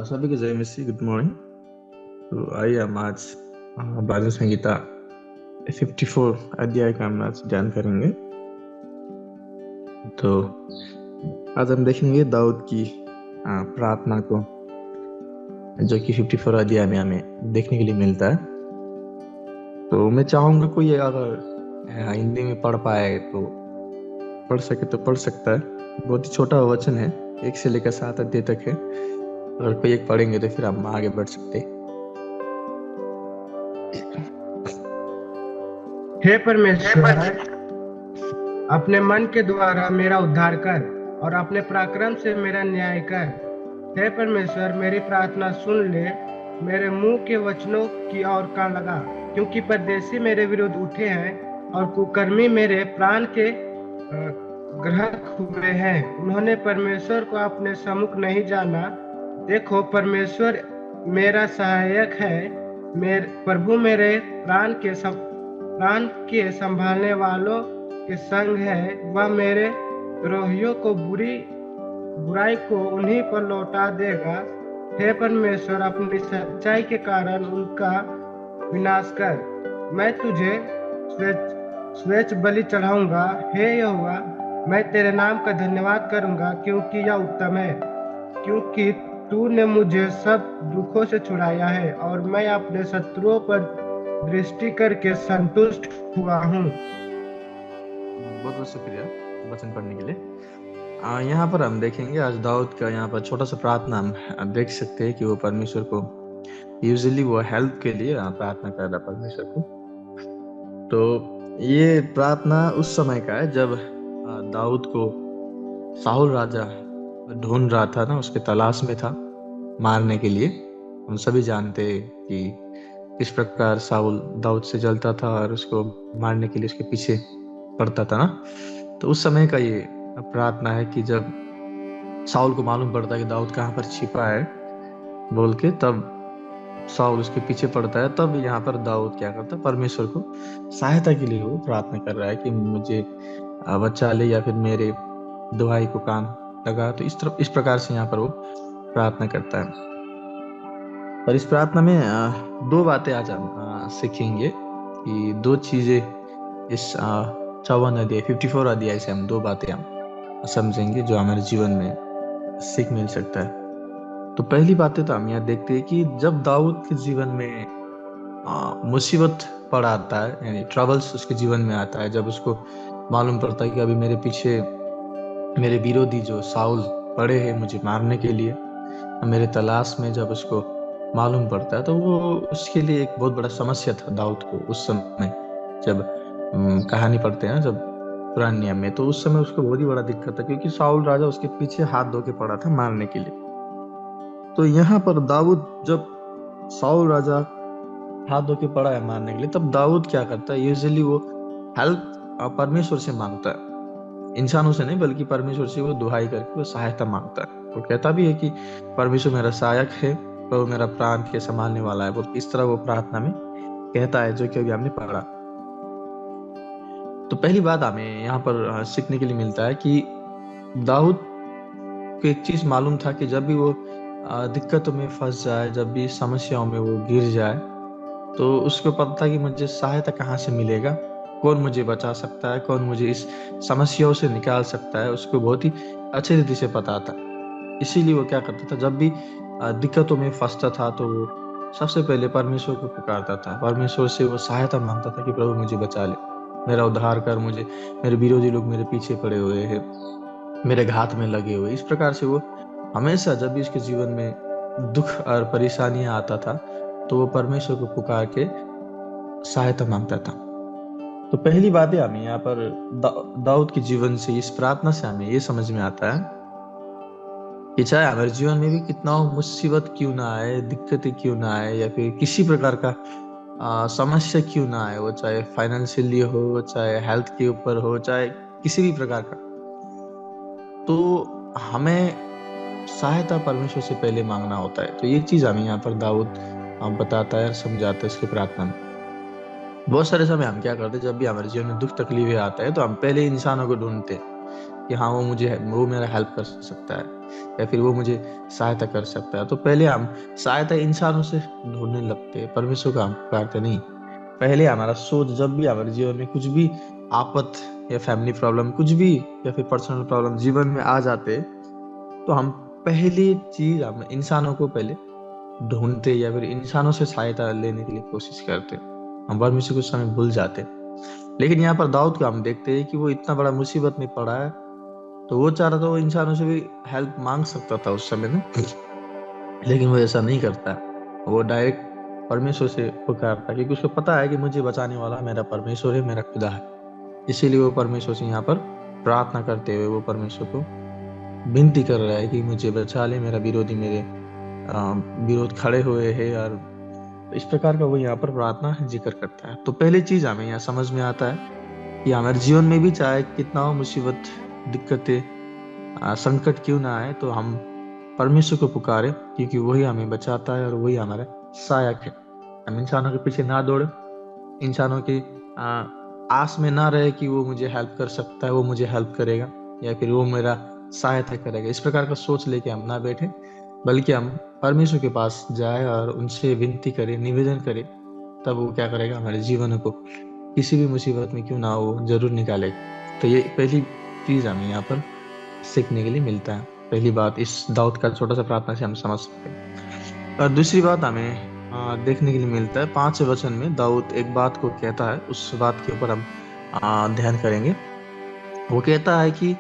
सभी को जय मसीह, गुड मॉर्निंग। तो आइए हम आज भजन संहिता 54 अध्याय का हम आज ध्यान करेंगे। तो आज हम देखेंगे दाऊद की प्रार्थना को, जो कि 54 अध्याय में हमें देखने के लिए मिलता है। तो मैं चाहूंगा कोई अगर हिंदी में पढ़ पाए तो पढ़ सके तो पढ़ सकता है। बहुत ही छोटा वचन है, 1 से लेकर 7 अध्याय तक है। अगर कोई एक पढ़ेंगे तो फिर हम आगे बढ़ सकते हैं। हे परमेश्वर, अपने मन के द्वारा मेरा उद्धार कर और अपने पराक्रम से मेरा न्याय कर। हे परमेश्वर, मेरी प्रार्थना सुन ले, मेरे मुंह के वचनों की ओर कान लगा, क्योंकि परदेशी मेरे विरुद्ध उठे हैं और कुकर्मी मेरे प्राण के ग्रहक हुए हैं। उन्होंने परमेश्वर को अपने सम्मुख नहीं जाना। देखो, परमेश्वर मेरा सहायक है। प्रभु मेरे प्राण के संभालने वालों के संग है। वह मेरे द्रोहियों को बुराई को उन्हीं पर लौटा देगा। हे परमेश्वर, अपनी सच्चाई के कारण उनका विनाश कर। मैं तुझे स्वेच्छ बलि चढ़ाऊंगा। हे यहोवा, मैं तेरे नाम का धन्यवाद करूंगा, क्योंकि यह उत्तम है। क्योंकि तूने मुझे सब दुखों से छुड़ाया है और मैं अपने शत्रुओं पर दृष्टि करके संतुष्ट हुआ हूँ। बहुत बहुत शुक्रिया वचन पढ़ने के लिए। यहाँ पर हम देखेंगे आज दाऊद का यहाँ पर छोटा सा प्रार्थना हम देख सकते हैं कि वो परमेश्वर को यूजुअली वो हेल्प के लिए प्रार्थना कर रहा परमेश्वर को। तो ये प्रार्थना उस समय का है जब दाऊद को साहुल राजा ढूंढ रहा था ना, उसके तलाश में था मारने के लिए। हम सभी जानते हैं कि किस प्रकार साहुल दाऊद से जलता था और उसको मारने के लिए उसके पीछे पड़ता था ना। तो उस समय का ये प्रार्थना है कि जब साउल को मालूम पड़ता है कि दाऊद कहाँ पर छिपा है बोल के, तब साउल उसके पीछे पड़ता है। तब यहाँ पर दाऊद क्या करता है, परमेश्वर को सहायता के लिए वो प्रार्थना कर रहा है कि मुझे बचा ले या फिर मेरे दुहाई को कान लगा। तो इस प्रकार से यहाँ पर वो प्रार्थना करता है। और इस प्रार्थना में दो बातें आज हम सीखेंगे कि दो चीजें इस 54 अध्याय 54 अध्याय से हम दो बातें हम समझेंगे जो हमारे जीवन में सीख मिल सकता है। तो पहली बातें तो हम यहाँ देखते हैं कि जब दाऊद के जीवन में मुसीबत पड़ आता है, यानी ट्रबल्स उसके जीवन में आता है, जब उसको मालूम पड़ता है कि अभी मेरे पीछे मेरे विरोधी जो साउल पड़े हैं मुझे मारने के लिए, मेरे तलाश में जब उसको मालूम पड़ता है, तो वो उसके लिए एक बहुत बड़ा समस्या था दाऊद को उस समय। जब कहानी पढ़ते हैं जब पुराने नियम में, तो उस समय उसको बहुत ही बड़ा दिक्कत था, क्योंकि साउल राजा उसके पीछे हाथ धो के पड़ा था मारने के लिए। तो यहाँ पर दाऊद जब साउल राजा हाथ धो के पड़ा है मारने के लिए, तब दाऊद क्या करता है, यूजुअली वो हेल्प परमेश्वर से मांगता है, इंसानों से नहीं बल्कि परमेश्वर से वो दुहाई करके वो सहायता मांगता है। वो कहता भी है कि परमेश्वर मेरा सहायक है, तो मेरा प्राण के संभालने वाला है। वो इस तरह वो प्रार्थना में कहता है, जो कि अभी हमने पढ़ा। तो पहली बात हमें यहाँ पर सीखने के लिए मिलता है कि दाऊद को एक चीज मालूम था कि जब भी वो दिक्कतों में फंस जाए, जब भी समस्याओं में वो गिर जाए, तो उसको पता था कि मुझे सहायता कहाँ से मिलेगा, कौन मुझे बचा सकता है, कौन मुझे इस समस्याओं से निकाल सकता है, उसको बहुत ही अच्छे रीति से पता था। इसीलिए वो क्या करता था, जब भी दिक्कतों में फंसता था तो वो सबसे पहले परमेश्वर को पुकारता था, परमेश्वर से वो सहायता मांगता था कि प्रभु मुझे बचा ले, मेरा उद्धार कर, मुझे मेरे विरोधी लोग मेरे पीछे पड़े हुए हैं, मेरे घात में लगे हुए। इस प्रकार से वो हमेशा जब भी उसके जीवन में दुख और परेशानियां आता था, तो वो परमेश्वर को पुकार के सहायता मांगता था। तो पहली बात है हमें यहाँ पर दाऊद के जीवन से, इस प्रार्थना से हमें ये समझ में आता है कि चाहे हमारे जीवन में भी कितना हो मुसीबत क्यों ना आए, दिक्कतें क्यों ना आए, या फिर किसी प्रकार का समस्या क्यों ना आए, वो चाहे फाइनेंशियली हो, चाहे हेल्थ के ऊपर हो, चाहे किसी भी प्रकार का, तो हमें सहायता परमेश्वर से पहले मांगना होता है। तो ये चीज हमें यहाँ पर दाऊद बताता है और समझाता है इसकी प्रार्थना में। बहुत सारे समय हम क्या करते हैं, जब भी हमारे जीवन में दुख तकलीफें आता है तो हम पहले इंसानों को ढूंढते हैं कि हाँ वो मेरा हेल्प कर सकता है या फिर वो मुझे सहायता कर सकता है। तो पहले हम सहायता इंसानों से ढूंढने लगते हैं, परमेश्वर का हम पुकारते नहीं। पहले हमारा सोच जब भी हमारे जीवन में कुछ भी आपत या फैमिली प्रॉब्लम कुछ भी या फिर पर्सनल प्रॉब्लम जीवन में आ जाते, तो हम पहली चीज हम इंसानों को पहले ढूंढते या फिर इंसानों से सहायता लेने के लिए कोशिश करते। हम परमेश्वर को उस समय भूल जाते। लेकिन यहाँ पर दाऊद को हम देखते हैं कि वो इतना बड़ा मुसीबत में पड़ा है, तो वो चाह रहा था वो इंसानों से भी हेल्प मांग सकता था उस समय में, लेकिन वो ऐसा नहीं करता। वो डायरेक्ट परमेश्वर से पुकारता, क्योंकि उसको पता है कि मुझे बचाने वाला मेरा परमेश्वर है, मेरा खुदा है। इसीलिए वो परमेश्वर से यहाँ पर प्रार्थना करते हुए वो परमेश्वर को विनती कर रहा है कि मुझे बचा ले, मेरा विरोधी मेरे विरोध खड़े हुए हैं। और इस प्रकार का वो यहाँ पर प्रार्थना जिक्र करता है। तो पहली चीज हमें यहाँ समझ में आता है कि हमारे जीवन में भी चाहे कितना हो मुसीबत, दिक्कतें, संकट क्यों ना आए, तो हम परमेश्वर को पुकारे, क्योंकि वही हमें बचाता है और वही हमारा सहायक है। हम इंसानों के पीछे ना दौड़े, इंसानों की आस में ना रहे कि वो मुझे हेल्प कर सकता है, वो मुझे हेल्प करेगा या फिर वो मेरा सहायता करेगा। इस प्रकार का सोच लेके हम ना बैठे, बल्कि हम परमेश्वर के पास जाए और उनसे विनती करें, निवेदन करें। तब वो क्या करेगा, हमारे जीवन को किसी भी मुसीबत में क्यों ना हो जरूर निकालेगा। तो ये पहली चीज हमें यहाँ पर सीखने के लिए मिलता है। पहली बात इस दाऊद का छोटा सा प्रार्थना से हम समझ सकते हैं। और दूसरी बात हमें देखने के लिए मिलता है 5वें वचन में दाऊद एक बात को कहता है, उस बात के ऊपर हम ध्यान करेंगे। वो कहता है कि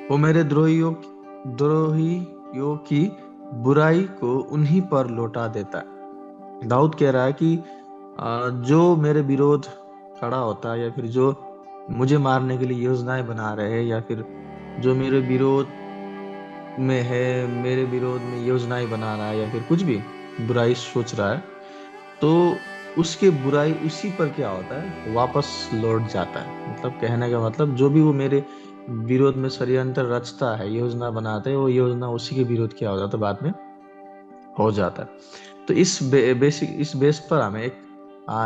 वो मेरे द्रोहियों की बुराई को उन्हीं पर लौटा देता है। दाऊद कह रहा है कि जो मेरे विरोध खड़ा होता है या फिर जो मुझे मारने के लिए योजनाएं बना रहे हैं या फिर जो मेरे विरोध में है, मेरे विरोध में योजनाएं बना रहा है या फिर कुछ भी बुराई सोच रहा है, तो उसके बुराई उसी पर क्या होता है, वापस लौट जाता है। मतलब कहने का मतलब जो भी वो मेरे विरोध में षड्यंत्र रचता है, योजना बनाता है, वो योजना उसी के विरोध क्या हो जाता है, बाद में हो जाता है। तो इस बेस पर हमें एक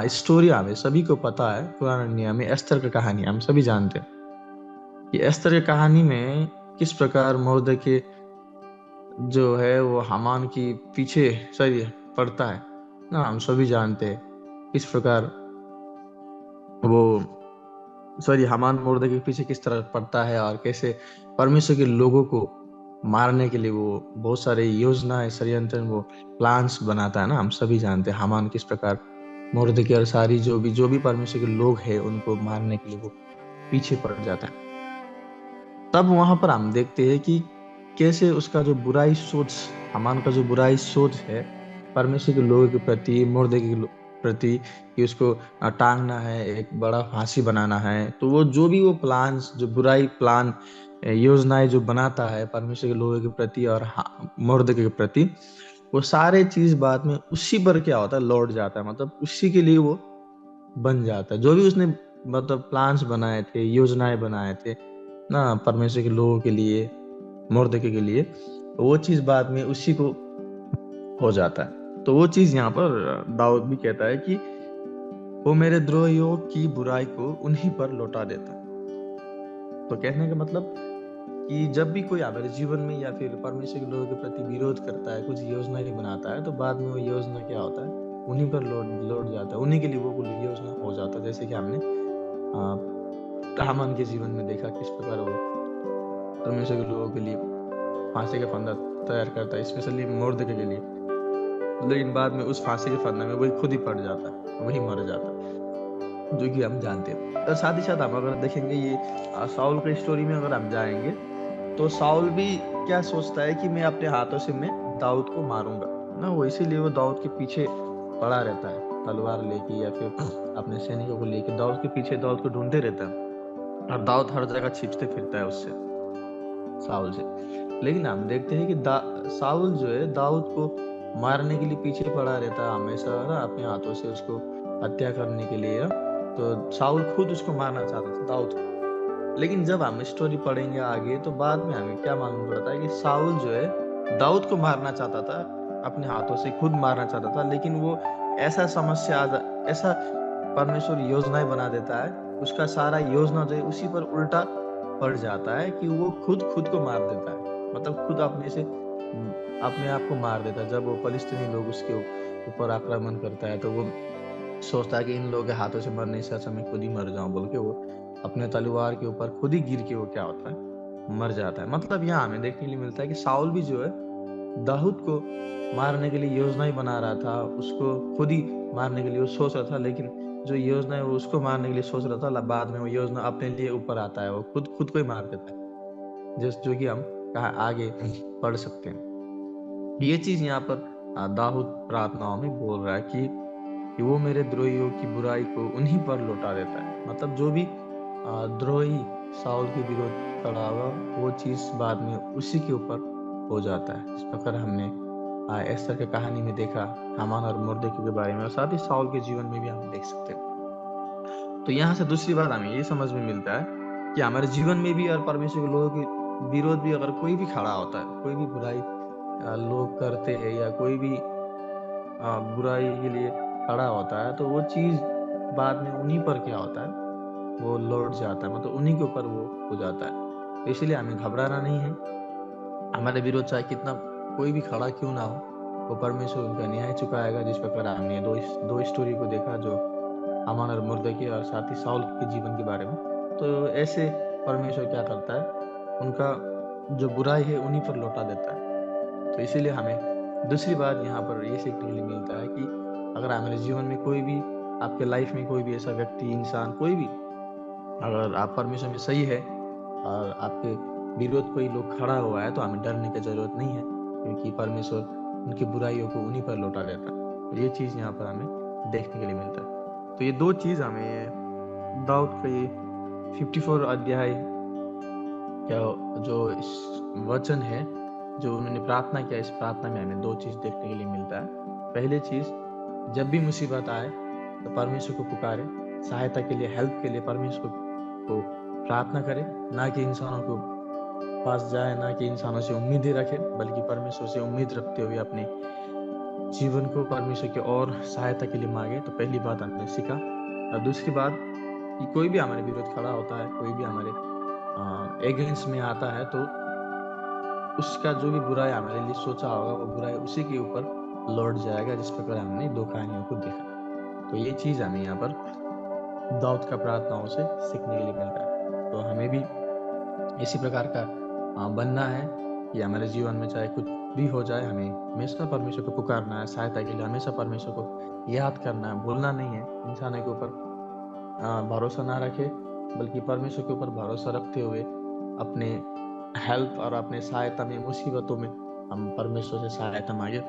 स्टोरी हमें सभी को पता है, पुराने नियम में एस्तर की कहानी हम सभी जानते हैं कि एस्तर की कहानी में किस प्रकार मोर्दके जो है वो हामान की पीछे सॉरी पड़ता है ना, हम सभी जानते हैं किस प्रकार वो सॉरी हामान मुर्दे के पीछे किस तरह पड़ता है और कैसे परमेश्वर के लोगों को मारने के लिए वो बहुत सारे योजनाएं, षड्यंत्र, वो प्लान्स बनाता है ना। हम सभी जानते हैं हामान किस प्रकार मुर्दे की और सारी जो भी परमेश्वर के लोग हैं उनको मारने के लिए वो पीछे पड़ जाता है। तब वहां पर हम देखते हैं कि कैसे उसका जो बुराई सोच, हामान का जो बुराई सोच है परमेश्वर के लोगों के प्रति, मुर्दे के प्रति, कि उसको टांगना है, एक बड़ा फांसी बनाना है, तो वो जो भी वो प्लान्स, जो बुराई प्लान, योजनाएं जो बनाता है परमेश्वर के लोगों के प्रति और मुर्दे के प्रति, वो सारे चीज बाद में उसी पर क्या होता है, लौट जाता है। मतलब उसी के लिए वो बन जाता है। जो भी उसने मतलब प्लान्स बनाए थे, योजनाएं बनाए थे ना परमेश्वर के लोगों के लिए, मुर्दके के लिए, वो चीज बाद में उसी को हो जाता है। तो वो चीज यहाँ पर दाऊद भी कहता है कि वो मेरे द्रोहियों की बुराई को उन्हीं पर लौटा देता है। तो कहने का मतलब कि जब भी कोई हमारे जीवन में या फिर परमेश्वर के लोगों के प्रति विरोध करता है, कुछ योजना ही बनाता है, तो बाद में वो योजना क्या होता है, उन्हीं पर लौट लौट जाता है, उन्हीं के लिए वो कुछ योजना हो जाता है। जैसे कि हमने हामान के जीवन में देखा किस प्रकार वो परमेश्वर के लोगों के लिए फांसी का फंदा तैयार करता है, स्पेशली मुर्दके के लिए, लेकिन बाद में उस फांसी के फंदे में वही खुद ही पड़ जाता है, वही मर जाता है, जो कि हम जानते हैं। और साथ ही साथ हम अगर देखेंगे ये साउल की स्टोरी में अगर हम जाएंगे, तो साउल भी क्या सोचता है कि मैं अपने हाथों से मैं दाऊद को मारूंगा ना, वो इसीलिए वो दाऊद के पीछे पड़ा रहता है, तलवार लेके या फिर अपने सैनिकों को लेके दाऊद के पीछे, दाऊद को ढूंढते रहता है, और दाऊद हर जगह छिपते फिरता है उससे, साउल से। लेकिन हम देखते हैं कि साउल जो है दाऊद को मारने के लिए पीछे पड़ा रहता है हमेशा ना, अपने हाथों से उसको हत्या करने के लिए। तो साउल खुद उसको मारना चाहता था, दाऊद को। लेकिन जब हम स्टोरी पढ़ेंगे आगे, तो बाद में हमें क्या मालूम पड़ता है कि साउल जो है दाऊद को मारना चाहता था, अपने हाथों से खुद मारना चाहता था, लेकिन वो ऐसा समस्या ऐसा परमेश्वर योजनाएं बना देता है, उसका सारा योजना जो है उसी पर उल्टा पड़ जाता है कि वो खुद खुद को मार देता है, मतलब खुद अपने आप को मार देता है। जब वो फलस्तीनी लोग उसके ऊपर आक्रमण करता है तो वो सोचता है कि इन लोगों के हाथों से मरने से अच्छा मैं खुद ही मर जाऊं बोल के वो अपने तलवार के ऊपर खुद ही गिर के वो क्या होता है, मर जाता है। मतलब यहाँ हमें देखने के लिए मिलता है कि साउल भी जो है दाऊद को मारने के लिए योजना ही बना रहा था, उसको खुद ही मारने के लिए वो सोच रहा था, लेकिन जो योजना है वो उसको मारने के लिए सोच रहा था, बाद में वो योजना अपने लिए ऊपर आता है, वो खुद खुद को ही मार देता है, जो कि हम कहा आगे पढ़ सकते हैं। ये चीज यहाँ पर दाऊद प्रार्थनाओं में बोल रहा है कि वो मेरे द्रोहियों की बुराई को उन्हीं पर लौटा देता है। मतलब जो भी द्रोही साउल के विरोध खड़ा हुआ वो चीज बाद में उसी के ऊपर हो जाता है। इस प्रकार हमने एस्तर की कहानी में देखा, हामान और मुर्देकी के बारे में, और साथ ही साउल के जीवन में भी हम देख सकते हैं। तो यहाँ से दूसरी बात हमें ये समझ में मिलता है कि हमारे जीवन में भी और परमेश्वर के लोगों के विरोध भी अगर कोई भी खड़ा होता है, कोई भी बुराई लोग करते हैं या कोई भी बुराई के लिए खड़ा होता है, तो वो चीज बाद में उन्हीं पर क्या होता है, वो लौट जाता है, मतलब उन्हीं के ऊपर वो हो जाता है। तो इसलिए हमें घबराना नहीं है। हमारे विरोध चाहे कितना कोई भी खड़ा क्यों ना हो, वो परमेश्वर उनका न्याय चुकाएगा। जिस प्रकार हमने दो स्टोरी को देखा, जो हामान और मुर्दकी और साथ ही साउल के जीवन के बारे में। तो ऐसे परमेश्वर क्या करता है, उनका जो बुराई है उन्हीं पर लौटा देता है। तो इसीलिए हमें दूसरी बात यहाँ पर ये सीखने के लिए मिलता है कि अगर हमारे जीवन में कोई भी, आपके लाइफ में कोई भी ऐसा व्यक्ति, इंसान, कोई भी, अगर आप परमेश्वर में सही है और आपके विरोध कोई लोग खड़ा हुआ है, तो हमें डरने की जरूरत नहीं है, क्योंकि परमेश्वर उनकी बुराइयों को उन्हीं पर लौटा देता है। तो ये चीज यहाँ पर हमें देखने के लिए मिलता है। तो ये दो चीज हमें दाऊद का ये 54 अध्याय क्या, जो इस वचन है जो उन्होंने प्रार्थना किया, इस प्रार्थना में हमें दो चीज देखने के लिए मिलता है। पहली चीज, जब भी मुसीबत आए तो परमेश्वर को पुकारे, सहायता के लिए, हेल्प के लिए परमेश्वर को प्रार्थना करे, ना कि इंसानों को पास जाए, ना कि इंसानों से उम्मीदें रखे, बल्कि परमेश्वर से उम्मीद रखते हुए अपने जीवन को परमेश्वर की और सहायता के लिए मांगे। तो पहली बात हमने सीखा। और दूसरी बात कि कोई भी हमारे विरोध खड़ा होता है, कोई भी हमारे एगेंस्ट में आता है, तो उसका जो भी बुराई हमारे लिए सोचा होगा वो बुराई उसी के ऊपर लौट जाएगा, जिस प्रकार हमने दो कहानियों को देखा। तो ये चीज हमें यहाँ पर दाऊद का प्रार्थनाओं से सीखने के लिए मिलता है। तो हमें भी इसी प्रकार का बनना है कि हमारे जीवन में चाहे कुछ भी हो जाए, हमें हमेशा परमेश्वर को पुकारना है, सहायता के लिए हमेशा परमेश्वर को याद करना है, भूलना नहीं है। इंसानों के ऊपर भरोसा ना रखे, बल्कि परमेश्वर के ऊपर भरोसा रखते हुए अपने हेल्प और अपने सहायता में, मुसीबतों में हम परमेश्वर से सहायता मांगे।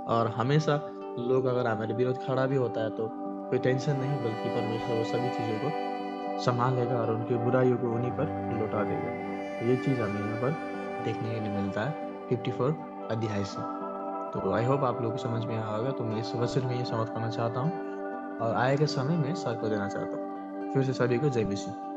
और हमेशा लोग अगर हमारे विरोध खड़ा भी होता है तो कोई टेंशन नहीं, बल्कि परमेश्वर वो सभी चीज़ों को संभालेगा और उनकी बुराइयों को उन्हीं पर लौटा देगा। तो ये चीज़ हमें यहाँ पर देखने के लिए मिलता है 54 अध्याय से। तो आई होप आप लोगों को समझ में आया होगा। तो मैं इस वचन में ये समाप्त करना चाहता हूँ और आए के समय में सर को देना चाहता हूँ। फिर से सभी को जय मसीह।